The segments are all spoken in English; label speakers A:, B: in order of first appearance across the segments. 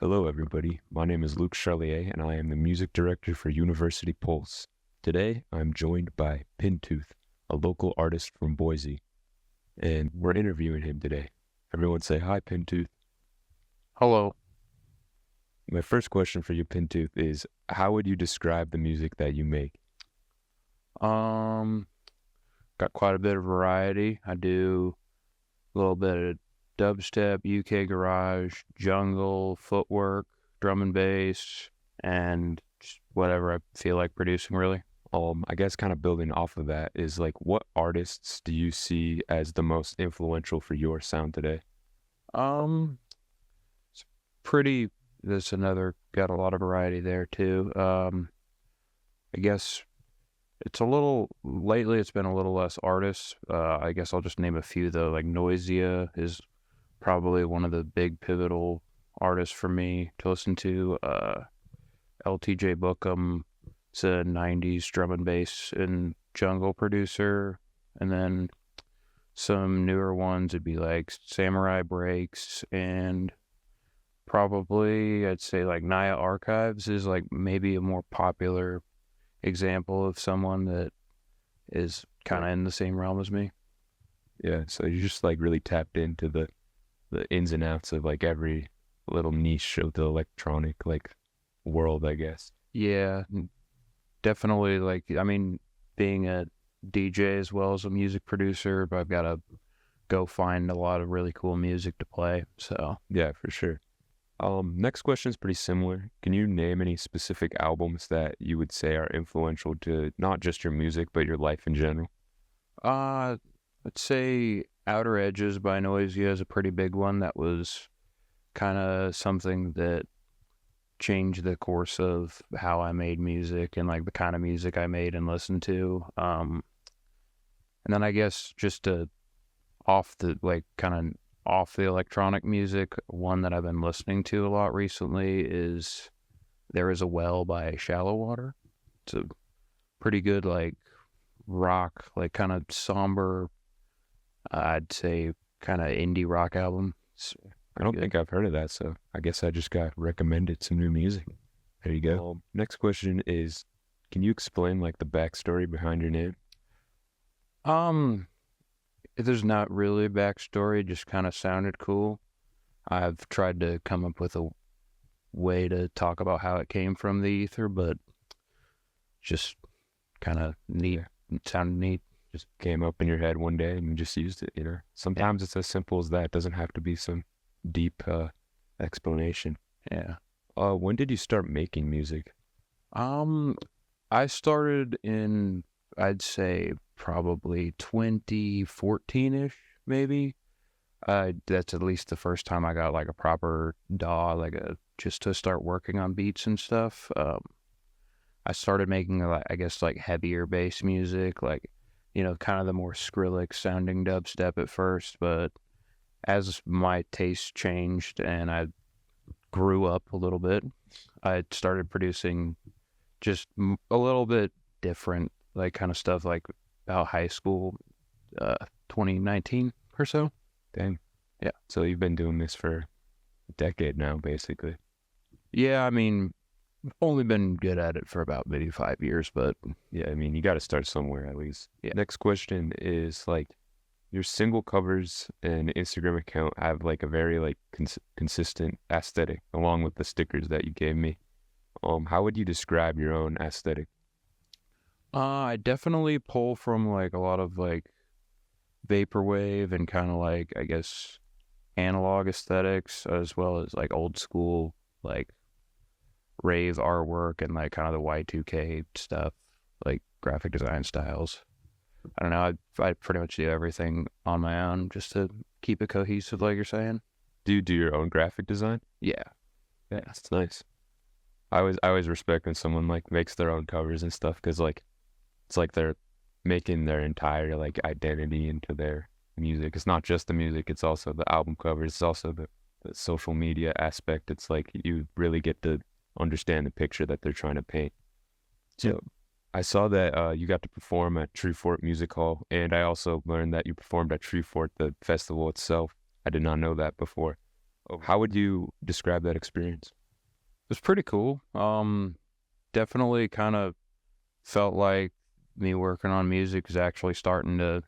A: Hello, everybody. My name is Luke Charlier, and I am the music director for University Pulse. Today, I'm joined by Pintooth, a local artist from Boise, and we're interviewing him today. Everyone say hi, Pintooth.
B: Hello.
A: My first question for you, Pintooth, is how would you describe the music that you make?
B: Um, got quite a bit of variety. I do a little bit of dubstep, UK garage, jungle, footwork, drum and bass, and just whatever I feel like producing, really.
A: I guess kind of building off of that is like, what artists do you see as the most influential for your sound today?
B: Um, it's pretty. There's another got a lot of variety there too. I guess it's a little lately. It's been a little less artists. I guess I'll just name a few though. Like Noisia is probably one of the big pivotal artists for me to listen to. LTJ Bookham, it's a 90s drum and bass and jungle producer. And then some newer ones would be like Samurai Breaks, and probably I'd say like Naya Archives is like maybe a more popular example of someone that is kind of in the same realm as me.
A: Yeah, so you just like really tapped into the ins and outs of like every little niche of the electronic like world, I guess.
B: Yeah, definitely. Like, I mean, being a DJ as well as a music producer, but I've got to go find a lot of really cool music to play. So,
A: Yeah, for sure. Next question is pretty similar. Can you name any specific albums that you would say are influential to not just your music, but your life in general?
B: uh, let's say Outer Edges by Noisia is a pretty big one. That was kind of something that changed the course of how I made music and like the kind of music I made and listened to. And then I guess just to off the like kind of off the electronic music, one that I've been listening to a lot recently is There Is a Well by Shallow Water. It's a pretty good like rock, like kind of somber, I'd say kind of indie rock album. It's
A: I
B: pretty
A: don't
B: good.
A: think I've heard of that, so I guess I just got recommended some new music. There you go. Next question is, can you explain like the backstory behind your name?
B: Um, there's not really a backstory, it just kind of sounded cool. I've tried to come up with a way to talk about how it came from the ether, but just kind of neat.
A: Yeah,
B: It sounded neat.
A: just came up in your head one day and you just used it.
B: Yeah.
A: Sometimes it's as simple as that. It doesn't have to be some deep explanation.
B: Yeah.
A: When did you start making music?
B: Um, I started in, I'd say probably 2014-ish, maybe. That's at least the first time I got like a proper DAW, like a just to start working on beats and stuff. I started making like I guess like heavier bass music, like kind of the more Skrillex sounding dubstep at first, but as my taste changed and I grew up a little bit, I started producing just a little bit different, like kind of stuff like about high school, 2019 or so.
A: Dang.
B: Yeah.
A: So you've been doing this for a decade now, basically.
B: Yeah, I mean, I've only been good at it for about maybe 5 years, but
A: Yeah, I mean, you got to start somewhere at least.
B: yeah.
A: Next question is like your single covers and Instagram account have like a very like consistent aesthetic along with the stickers that you gave me. How would you describe your own aesthetic?
B: I definitely pull from like a lot of like vaporwave and kind of like I guess analog aesthetics as well as like old school like rave artwork and like kind of the Y2K stuff, like graphic design styles. I don't know. I pretty much do everything on my own just to keep it cohesive, like you're saying.
A: Do you do your own graphic design?
B: Yeah.
A: Yeah, that's nice. I always respect when someone like makes their own covers and stuff because like it's like they're making their entire like identity into their music. It's not just the music, it's also the album covers, it's also the social media aspect. It's like you really get to understand the picture that they're trying to paint.
B: Yeah.
A: So I saw that you got to perform at True Fort Music Hall, and I also learned that you performed at True Fort, the festival itself. I did not know that before. How would you describe that experience?
B: It was pretty cool. Definitely kind of felt like me working on music is actually starting to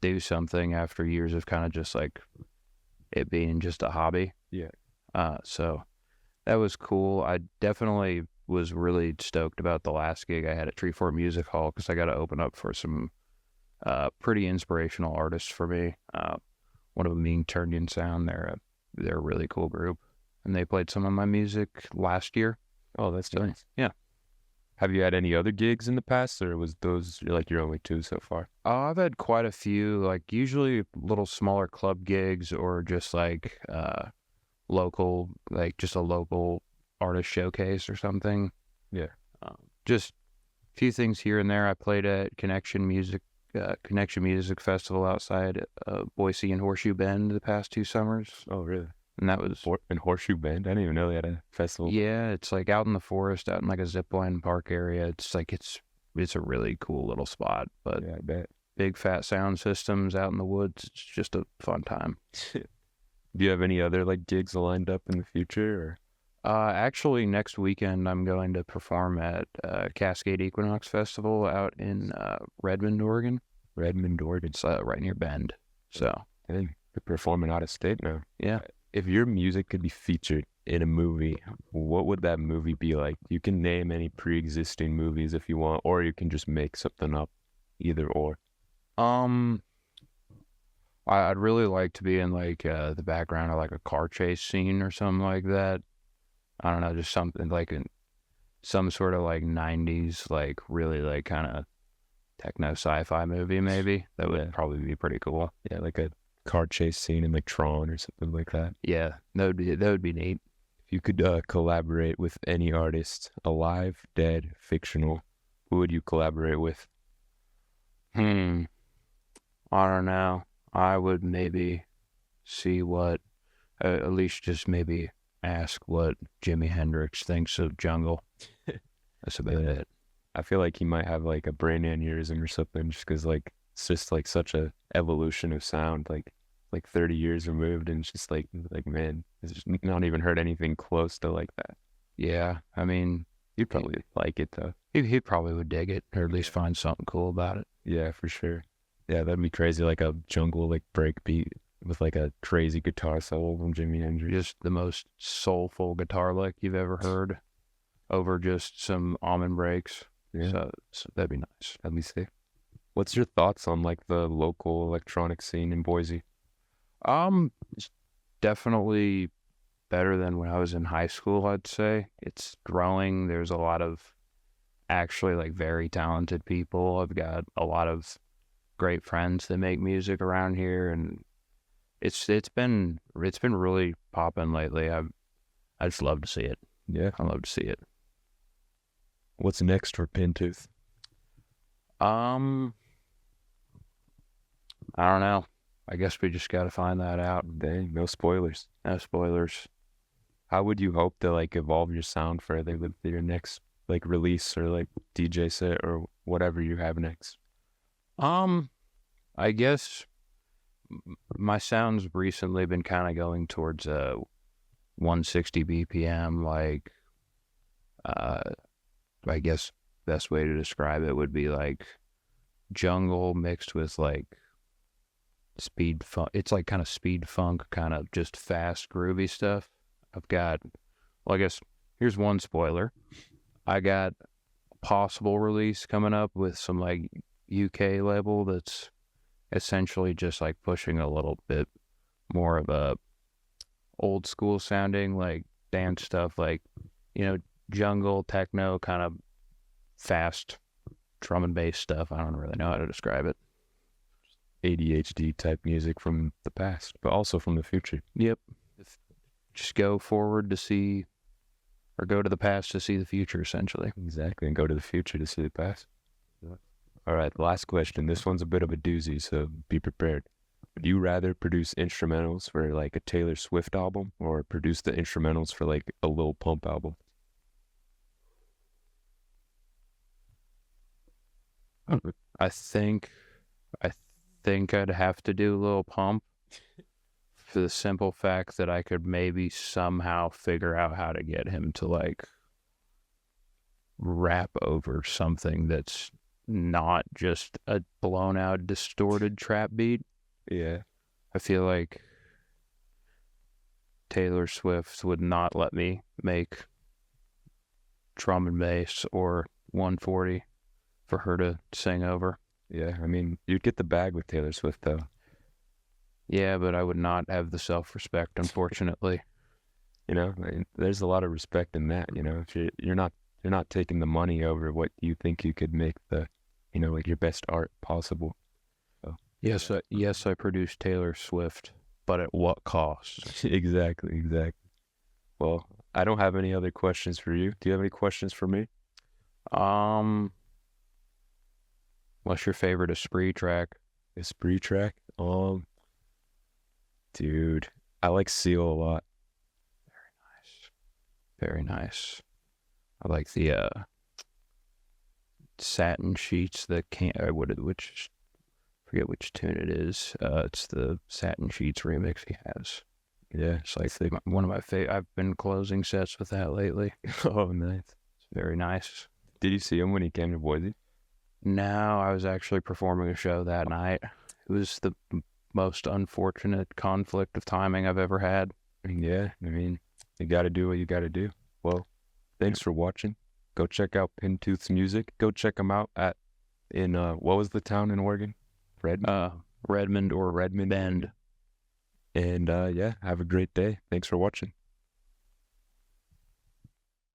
B: do something after years of kind of just like it being just a hobby.
A: Yeah.
B: So that was cool. I definitely was really stoked about the last gig I had at Treefort Music Hall because I got to open up for some pretty inspirational artists for me. One of them being Turned In Sound. They're a really cool group, and they played some of my music last year.
A: Oh, that's
B: So,
A: nice.
B: yeah.
A: Have you had any other gigs in the past, or was those like your only two so far?
B: I've had quite a few, like usually little smaller club gigs or just like local, like just a local artist showcase or something.
A: Yeah.
B: Just a few things here and there. I played at Connection Music Festival outside Boise and Horseshoe Bend the past 2 summers,
A: Oh, really?
B: and that was
A: In Horseshoe Bend? I didn't even know they had a festival.
B: yeah. It's like out in the forest, out in like a zipline park area. It's like it's a really cool little spot, but
A: Yeah, I bet.
B: big fat sound systems out in the woods. It's just a fun time.
A: Do you have any other like gigs lined up in the future, or
B: Actually, next weekend I'm going to perform at Cascade Equinox Festival out in Redmond, Oregon.
A: Redmond, Oregon?
B: It's right near Bend. So
A: Dang, you're performing out of state now.
B: yeah.
A: If your music could be featured in a movie, what would that movie be like? You can name any pre-existing movies if you want, or you can just make something up, either or.
B: Um, I'd really like to be in like the background of like a car chase scene or something like that. I don't know, just something like in some sort of like '90s, like really like kind of techno sci-fi movie. Maybe that would
A: Yeah.
B: probably be pretty cool.
A: Yeah, like a car chase scene in like Tron or something like that.
B: Yeah, that would be neat.
A: If you could collaborate with any artist, alive, dead, fictional, who would you collaborate with?
B: Hmm. I don't know. I would maybe see what, at least just maybe ask what Jimi Hendrix thinks of Jungle. That's about
A: Yeah.
B: it.
A: I feel like he might have like a brain aneurysm or something, just because like it's just like such a evolution of sound, like 30 years removed, and it's just like man, it's just not even heard anything close to like that.
B: Yeah, I mean,
A: You'd probably like it though.
B: he probably would dig it, or at least find something cool about it.
A: Yeah, for sure. Yeah, that'd be crazy, like a jungle like break beat with like a crazy guitar solo from Jimi Hendrix.
B: Just the most soulful guitar lick you've ever heard over just some almond breaks.
A: Yeah,
B: So that'd be nice.
A: that'd be sick. What's your thoughts on like the local electronic scene in Boise?
B: It's definitely better than when I was in high school, I'd say. It's growing. There's a lot of actually like very talented people. I've got a lot of great friends that make music around here, and it's been really popping lately. I just love to see it.
A: Yeah.
B: I love to see it.
A: What's next for Pintooth?
B: Um, I don't know. I guess we just got to find that out.
A: Dang, no spoilers.
B: No spoilers.
A: How would you hope to like evolve your sound further with your next like release or like DJ set or whatever you have next?
B: Um, I guess my sound's recently been kind of going towards 160 BPM. Like, uh, I guess best way to describe it would be like jungle mixed with like speed funk. It's like kind of speed funk, kind of just fast groovy stuff. I've got, well, I guess here's one spoiler. I got a possible release coming up with some like UK label that's essentially just like pushing a little bit more of a old school sounding like dance stuff, like, jungle techno kind of fast drum and bass stuff. I don't really know how to describe it.
A: ADHD type music from the past, but also from the future.
B: Yep. Just go forward to see, or go to the past to see the future, essentially.
A: Exactly, and go to the future to see the past. All right, last question. This one's a bit of a doozy, so be prepared. Would you rather produce instrumentals for like a Taylor Swift album or produce the instrumentals for like a Lil Pump album?
B: I think I think I'd have to do Lil Pump for the simple fact that I could maybe somehow figure out how to get him to like rap over something that's not just a blown out distorted trap beat.
A: Yeah.
B: I feel like Taylor Swift would not let me make drum and bass or 140 for her to sing over.
A: Yeah. I mean, you'd get the bag with Taylor Swift though.
B: Yeah, but I would not have the self-respect, unfortunately.
A: You know, I mean, there's a lot of respect in that. You know, if you're not taking the money over what you think you could make the, you know, like your best art possible. So,
B: Yes, I produced Taylor Swift, but at what cost?
A: exactly. Well, I don't have any other questions for you. Do you have any questions for me?
B: Um, what's your favorite Esprit track?
A: A spree track? Dude, I like Seal a lot.
B: Very nice. I like the satin sheets. The can which forget which tune it is. It's the Satin Sheets remix he has.
A: Yeah.
B: It's like one of my favorite. I've been closing sets with that lately.
A: Oh, nice.
B: It's very nice.
A: Did you see him when he came to Boise?
B: No, I was actually performing a show that night. It was the most unfortunate conflict of timing I've ever had.
A: Yeah, I mean, you got to do what you got to do. Well, thanks for watching. Go check out Pintooth's music. Go check him out in what was the town in Oregon?
B: Redmond or
A: Redmond.
B: Bend.
A: And yeah, have a great day. Thanks for watching.